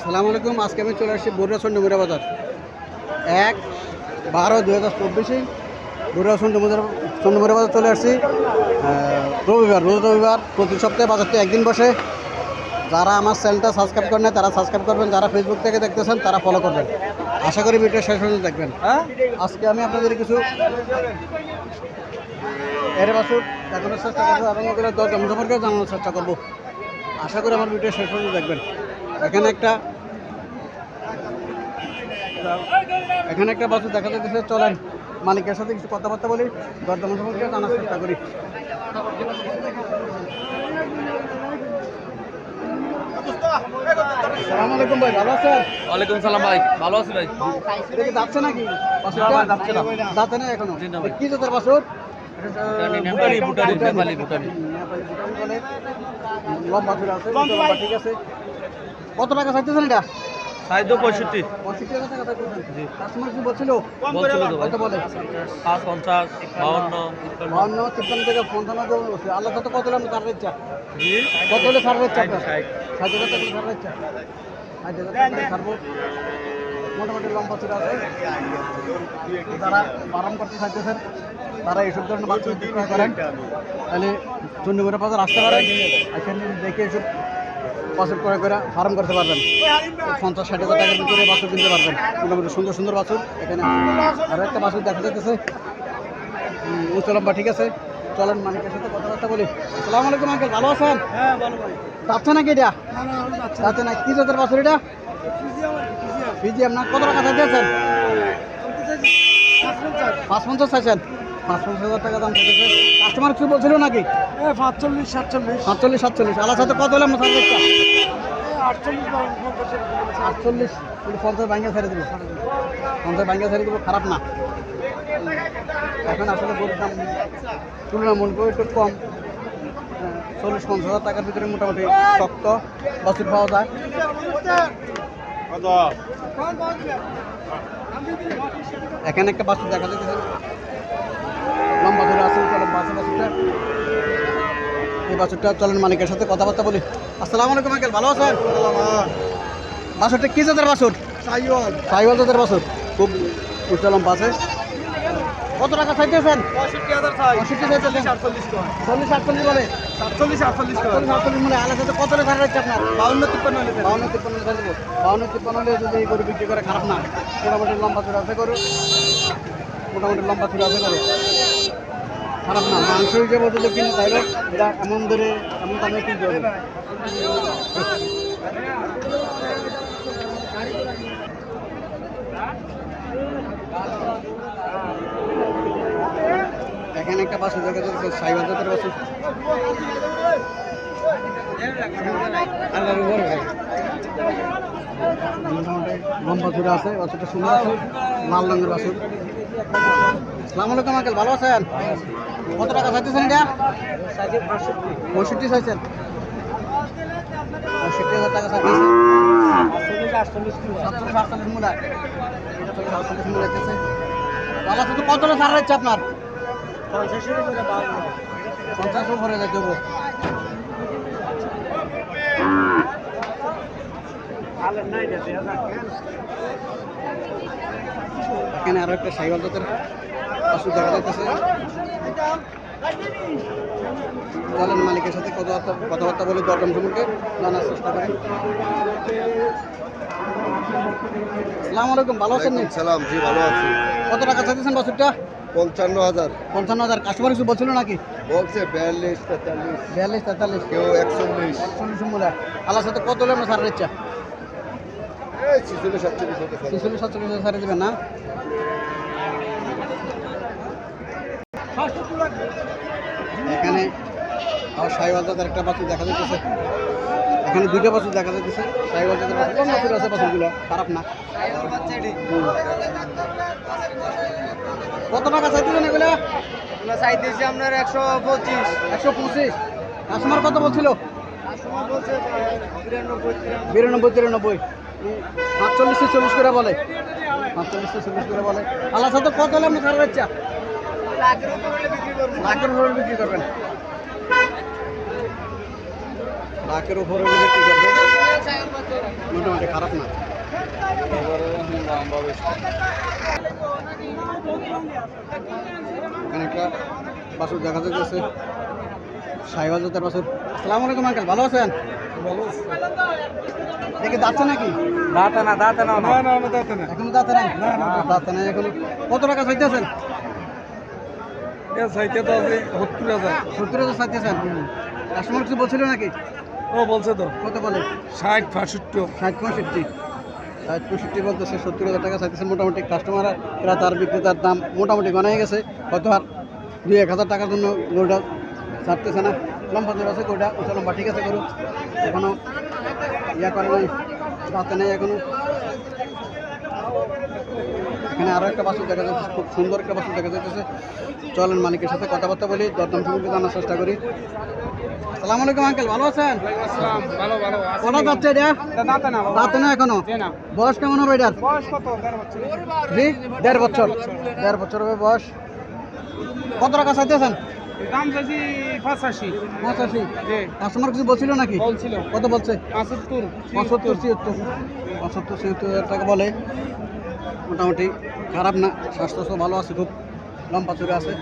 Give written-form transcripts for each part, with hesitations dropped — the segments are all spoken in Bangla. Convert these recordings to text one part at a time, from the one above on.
আসসালামু আলাইকুম। আজকে আমি চলে আসছি বরুড়া চন্ডমুড়া বাজার 1/12/2024 বরুড়া চন্ডমুড়া বাজার চলে আসছি রবিবার, রোজ রবিবার প্রতি সপ্তাহে বাজারটি একদিন বসে। যারা আমার চ্যানেলটা সাবস্ক্রাইব করেন না তারা সাবস্ক্রাইব করবেন, যারা ফেসবুক থেকে দেখতেছেন তারা ফলো করবেন। আশা করি ভিডিও শেষ পর্যন্ত দেখবেন। আজকে আমি আপনাদের কিছু এর বাছুর দেখানোর চেষ্টা করবো এবং ওগুলো দরদাম সম্পর্কে জানানোর চেষ্টা করবো। আশা করি আমার ভিডিও শেষ পর্যন্ত দেখবেন। এখানে একটা বাছুর দেখা যাচ্ছে, চলেন মালিকের সাথে কিছু কথাবার্তা বলি, দরদাম সম্পর্কে জানার চেষ্টা করি। আসসালামু আলাইকুম ভাই, ভালো আছেন? ওয়ালাইকুম সালাম ভাই, ভালো আছি ভাই। এটা কি যাচ্ছে নাকি? যাচ্ছে না। যাচ্ছে না এখনো? কি জাতের বাছুর? ভুটানি নেপালি ভুটানি। বলে লম্বা চূড়া আছে, লম্বা ঠিক আছে। কত টাকা চাইতেছেন এটা? 65 65,000 টাকা চাইতেছেন। কাস্টমার কি বলছিল? বলছিল তো ভাই। কত বলে? 50 52 52 53 থেকে 55 বলছে। আল্লাহ কত কত হলে ছাড় ইচ্ছা? জি কত হলে ছাড় ইচ্ছা আপনার? 60 60,000 টাকা ছাড় ইচ্ছা? 60,000 টাকা ছাড়বো। মোটামুটি লম্বা চূড়া আছে। যারা বারণ করতে চাইতেছেন তারা এইসব ধরনের বাছুর বিক্রয় করেন, তাহলে চন্ডীগড় বাজার আসতে পারেন, এখানে দেখে এসব বাছুর ক্রয় করে ফার্ম করতে পারবেন। 50-60,000 টাকার ভিতরে বাছুর কিনতে পারবেন। মোটামুটি সুন্দর সুন্দর বাছুর। এখানে আরও একটা বাছুর দেখা যাইতেছে, উচ্চ লম্বা ঠিক আছে। চলেন মালিকের সাথে কথাবার্তা বলি। আসসালামু আলাইকুম আঙ্কেল, ভালো আছেন? হ্যাঁ ভালো ভাই। যাচ্ছে নাকি এটা? যাচ্ছে না। কি জাতের বাছুর এটা? ফিজিয়াম না? কত টাকা চাইছেন? 55 চাইছেন। 55,000 টাকা দাম চাইছে। কাস্টমার কি বলছিল নাকি? 45-47 আলাদা সাথে কত হলে আমরা ছাড় দেখতে? 48 50 ভাঙ্গা ছেড়ে দেবো। 50 ভাঙ্গা ছেড়ে দেবো, খারাপ না। এখন আসলে গরুর দাম তুলনামূলক একটু কম। 40-50,000 টাকার ভিতরে মোটামুটি শক্ত বাছুর পাওয়া যায়। এখানে একটা বাছুর দেখা যাচ্ছে, লম্বা ধরে আছে, লম্বা আছে বাছুরটা। এই বাছুরটা চলেন মালিকের সাথে কথাবার্তা বলি। আসসালামু আলাইকুম আঙ্কেল, ভালো আছেন? বাছুরটা কি জাতের বাছুর? সাইওয়াল জাতের বাছুর, খুব উচ্চ লম্বা আছে। কত টাকা চাইতেছেন? 40-48 বলে। 47 মানে আলাদা সাথে কত ছাড় হচ্ছে আপনার? 52-53 ছাড় দেবো। 52-53 যদি এই গরু বিক্রি করে খারাপ না। মোটামুটি লম্বা চূড়া আছে গরু, মোটামুটি লম্বা চূড়া আছে গরু, খারাপ না। মাংস হিসেবে যদি কিনে তাইলে এটা এমন ধরে এমন দামে কিনতে হবে। এখানে একটা বাছুর দেখা যাচ্ছে, সাইওয়াল জাতের বাছুর। মোটামুটি লম্বা চূড়া আছে, বাছুরটা সুন্দর আছে, লাল রঙের বাছুর। আসসালামু আলাইকুম আঙ্কেল, ভালো আছেন? কত টাকা চাইতেছেন এটা? 65 চাইছেন। 65,000 টাকা চাইতেছে। 47-48 মূলা। এটা থেকে 48 মূলা যাচ্ছে। দাদা শুধু কত টাকা ছাড় হচ্ছে আপনার? 50 উপরে যাই দেবো। এখানে আরো একটা সাইওয়াল জাতের বাছুর দেখা যাইতেছে। চলেন মালিকের সাথে কথাবার্তা বলে দরদাম সম্পর্কে জানার চেষ্টা করেন। আসসালামু আলাইকুম, ভালো আছেন? সালাম, জি ভালো আছি। কত টাকা চাইতেছেন বাছুরটা? 55,000 55,000। কাস্টমার কিছু বলছিল নাকি? বলছে 42-43, 42-43, কেউ 41, 41 মূলা। আল্লাহর সাথে কত হলে আমরা ছাড়ের ইচ্ছা? 46-47 হতে পারে। 46-47 ছাড়ে দেবেন না? এখানে আবার সাইওয়াল জাতের একটা বাছুর দেখা যাচ্ছে। এখানে দুইটা বাছুর দেখা যাচ্ছে, সাইওয়াল জাতের বাছুর। কম বাছুর আছে, বাছুরগুলো খারাপ না। কত টাকা চাইতেছেন এগুলো? চাইতেছি আপনার 125 125। কাস্টমার কত বলছিল? 92-93। 45-40 করে বলে। 45-40 করে বলে। আল্লাহ সাথে কত হলে আপনি ছাড়ার ইচ্ছা? লাখের উপরে বিক্রি করবেন। লাখের উপরে বিক্রি করবেন। মোটামুটি খারাপ না। এখানে একটা বাছুর দেখা যাচ্ছে, সাইওয়াল জাতের বাছুর। আসসালামু আলাইকুম আঙ্কেল, ভালো আছেন? দেখে যাচ্ছে নাকি? দাঁতে না এখনো দাঁতে নাই? দাঁতে নাই এখনো। কত টাকা চাইতেছেন? 70,000 চাইতেছেন। কাস্টমার কিছু বলছিল নাকি? ও বলছে তো কত বলে? 60-65 60-65 বলতেছে। 70,000 টাকা চাইতেছেন। মোটামুটি কাস্টমার তার বিক্রেতার দাম মোটামুটি গনাই গেছে। হয়তো আর 2-1,000 টাকার জন্য গরুটা ছাড়তেছে না। লম্বা জোর আছে গরুটা, উঁচা লম্বা ঠিক আছে গরু, এখনো ইয়া করে নাই, দাঁতে নেই এখনো। এখানে আরো একটা বাছুর দেখা যাচ্ছে, খুব সুন্দর একটা বাছুর দেখা যাচ্ছে। চলেন মালিকের সাথে কথাবার্তা বলি, দরদাম সম্পর্কে জানার চেষ্টা করি। আসসালামু আলাইকুম আঙ্কেল, ভালো আছেন? কটা যাচ্ছে এটা? দাঁতে না এখনো? বয়স কেমন হবে এটার? জি 1.5 বছর। 1.5 বছর হবে বয়স। কত টাকা চাইতেছেন? দাম চাইছি 85 85। কাস্টমার কিছু বলছিল নাকি? বলছিল কত বলছে? 75-76 টাকা বলে। মোটামুটি খারাপ না, স্বাস্থ্য ভালো আছে, খুব লম্বা চুরে আছে।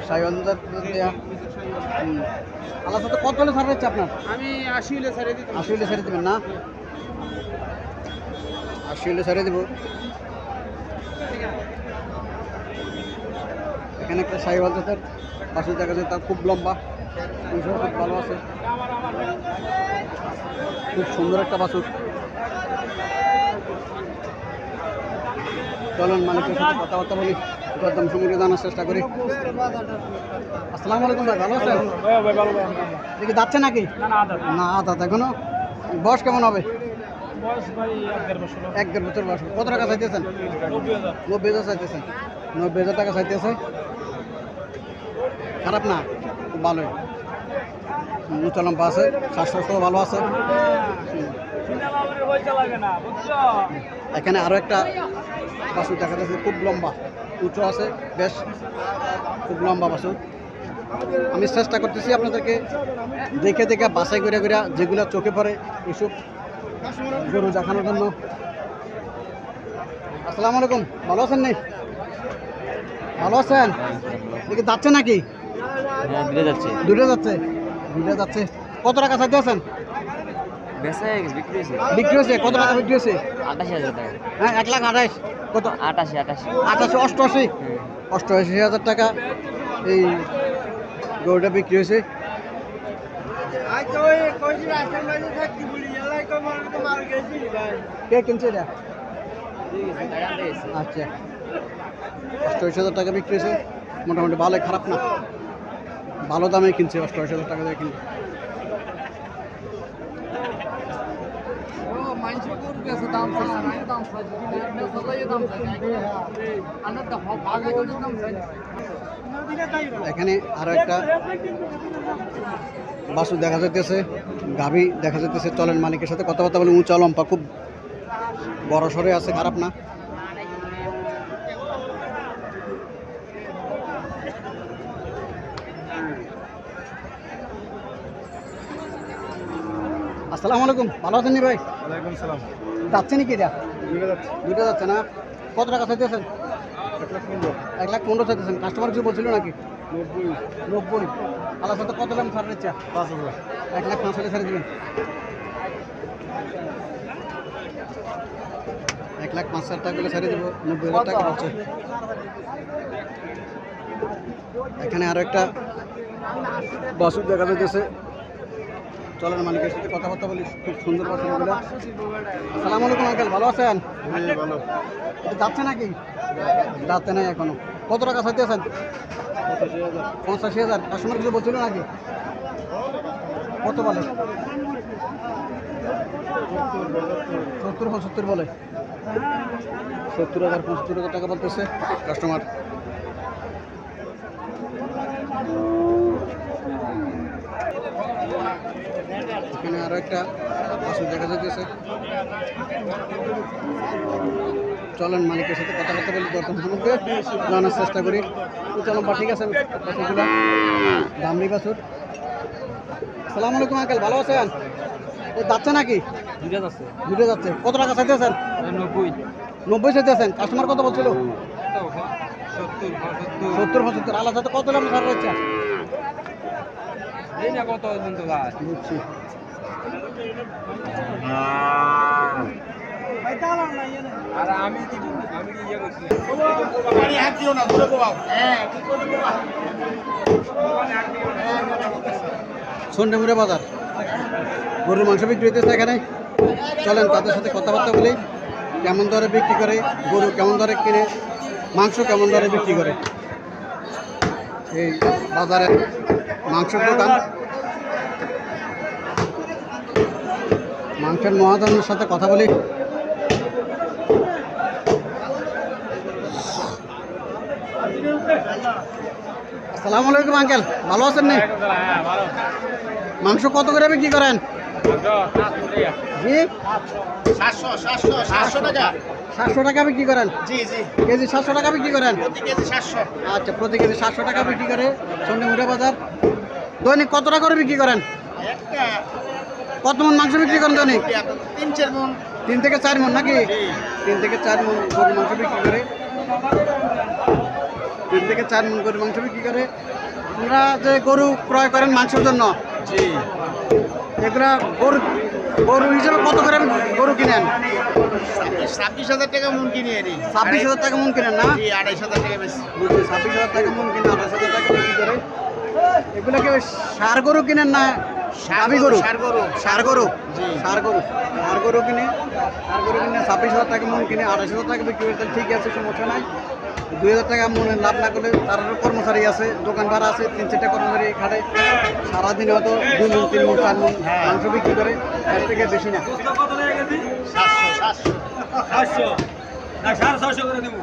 সাইওয়ালদার দেয়া। আল্লাহ সাথে কত হলে ছাড় হচ্ছে আপনার? আমি 80 হলে ছেড়ে দিই। 80 হলে ছেড়ে দেবেন না? 80 হলে ছেড়ে দেবো। এখানে একটা সাইওয়াল জাতের বাছুর দেখা যায়, তার খুব লম্বা, খুব ভালো আছে, খুব সুন্দর একটা বাছুর। চলুন মালিকের সাথে কথাবার্তা বলি, দরদাম সম্পর্কে জানার চেষ্টা করি। আসসালামু আলাইকুম ভাই, ভালো আছেন? দেখি যাচ্ছে নাকি? না দাদা এখনো। বয়স কেমন হবে? 1.5 বছর বয়স। কত টাকা চাইতেছেন? 90,000 চাইতেছেন। 90,000 টাকা চাইতেছে। খারাপ না, খুব ভালোই, উঁচা লম্বা আছে, স্বাস্থ্য ভালো আছে। এখানে আরো একটা বাছুর দেখা যাচ্ছে, খুব লম্বা, উঁচু আছে, বেশ খুব লম্বা বাছুর। আমি চেষ্টা করতেছি আপনাদেরকে দেখে দেখে বাছাই করে করে যেগুলো চোখে পড়ে এসব গরু দেখানোর জন্য। আসসালামু আলাইকুম, ভালো আছেন? নেই ভালো আছেন? দেখি যাচ্ছে নাকি? দুটো যাচ্ছে। কত টাকা চাইতে আছেন? বিক্রি হয়েছে। কত টাকা বিক্রি হয়েছে? 28,000 টাকা। হ্যাঁ 1,28,000। কত? 88 88,000 টাকা এই গরুটা বিক্রি হয়েছে। কে কিনছে এটা? আচ্ছা 88,000 টাকা বিক্রি হয়েছে। মোটামুটি ভালোই, খারাপ না, ভালো দামে কিনছে। 88,000 টাকা দিয়ে কিনছে। এখানে আরো একটা বাছুর দেখা যাইতেছে, গাভী দেখা যাইতেছে। চলেন মালিকের সাথে কথাবার্তা বলে। উঁচা লম্বা, খুব বড় সরে আছে, খারাপ না। আসসালামু আলাইকুম, ভালো আছেন নি ভাই? ওয়ালাইকুম সালাম। যাচ্ছে নাকি এটা? দুটো যাচ্ছে। দুটো যাচ্ছে না? কত টাকা চাইতেছেন? 1,15,000। 1,15,000 চাইতেছেন। কাস্টমার কিছু বলছিল নাকি? 90। আল্লাহ সাথে কত দাম ছাড় দিচ্ছে? 5,000। 1,05,000 হলে ছেড়ে দেবেন। 1,05,000 টাকা করে ছেড়ে দেবো। 90,000 টাকা হচ্ছে। এখানে আরো একটা বাছুর দেখা যাইতেছে। চলেন মালিকের সাথে কথাবার্তা বলি, খুব সুন্দর বাছুর এগুলো। আসসালামু আলাইকুম আঙ্কেল, ভালো আছেন? ভালো। এটা যাচ্ছে নাকি? যাচ্ছে নাই এখনো। কত টাকা চাইতেছেন? 85,000। কাস্টমার কিছু বলছিল নাকি? কত বলে? 70-75 বলে। 70,000 75,000 টাকা বলতেছে কাস্টমার। এখানে আরো একটা বাছুর দেখা যাচ্ছে। চলেন মালিকের সাথে কথাবার্তা বলি, দরদাম সম্পর্কে জানার চেষ্টা করি। চলুন বা ঠিক আছে, বাছুরগুলো দামড়ি বাছুর। আসসালামু আলাইকুম আঙ্কেল, ভালো আছেন? যাচ্ছে নাকি? দুইটা যাচ্ছে দুটো যাচ্ছে। কত টাকা চাইতেছেন? 90 90 চাইতেছেন। কাস্টমার কত বলছিল? 70 70 75। আলাদা সাথে কত দাম ছাড় হচ্ছে? এই না কত পর্যন্ত যায় বুঝছি। আর আমি কি ইয়ে করছি সন্ধ্যেমুড়া বাজার গরুর মাংস বিক্রি হইতেছে এখানে। চলেন তাদের সাথে কথাবার্তা বলি, কেমন দরে বিক্রি করে, গরু কেমন দরে কিনে, মাংস কেমন দরে বিক্রি করে। এই বাজারে মাংসের দোকান, মাংসের মহাজনের সাথে কথা বলি। আসসালামু আলাইকুম আঙ্কেল, ভালো আছেন না? মাংস কত করে বিক্রি করেন? জি 700 টাকা 700 টাকা বিক্রি করেন। জি জি কেজি 700 টাকা বিক্রি করেন। প্রতি কেজি 700 আচ্ছা, প্রতি কেজি 700 টাকা বিক্রি করে সন্ধ্যেমুড়া বাজার। দৈনিক কত টাকা করে বিক্রি করেন? একটা কত মন মাংস বিক্রি করেন দৈনিক? 3-4 মণ 3 থেকে 4 মন নাকি? 3 থেকে 4 মন গরুর মাংস বিক্রি করে। 3 থেকে 4 মন গরুর মাংস বিক্রি করে। আমরা যে গরু ক্রয় করেন মাংসের জন্য, জি এগুলা গরু গরু হিসেবে কত করে গরু কিনেন? 26,000 টাকা মণ কিনি এরি 26,000 টাকা মন কিনেন না? জি 2,500 টাকা বেশি 26,000 টাকা মন কিনে 28,000 টাকা বিক্রি করে। এগুলোকে সার গরু কিনেন না গাভী গরু? ষাঁড় গরু। সার গরু, জি। সার গরু, সার গরু কিনে 26,000 টাকা মন কিনে 28,000 টাকা বিক্রি করে। তাহলে ঠিক আছে, সমস্যা নাই। 2,000 টাকা মনে লাভ না করলে তার কর্মচারী আছে, দোকান ভাড়া আছে, 3-4টা কর্মচারী খাটে। সারাদিনে হয়তো 2 মন 3 মন 4 মন মাংস বিক্রি করে, এর থেকে বেশি না। 700 500 না 650 করে দেবো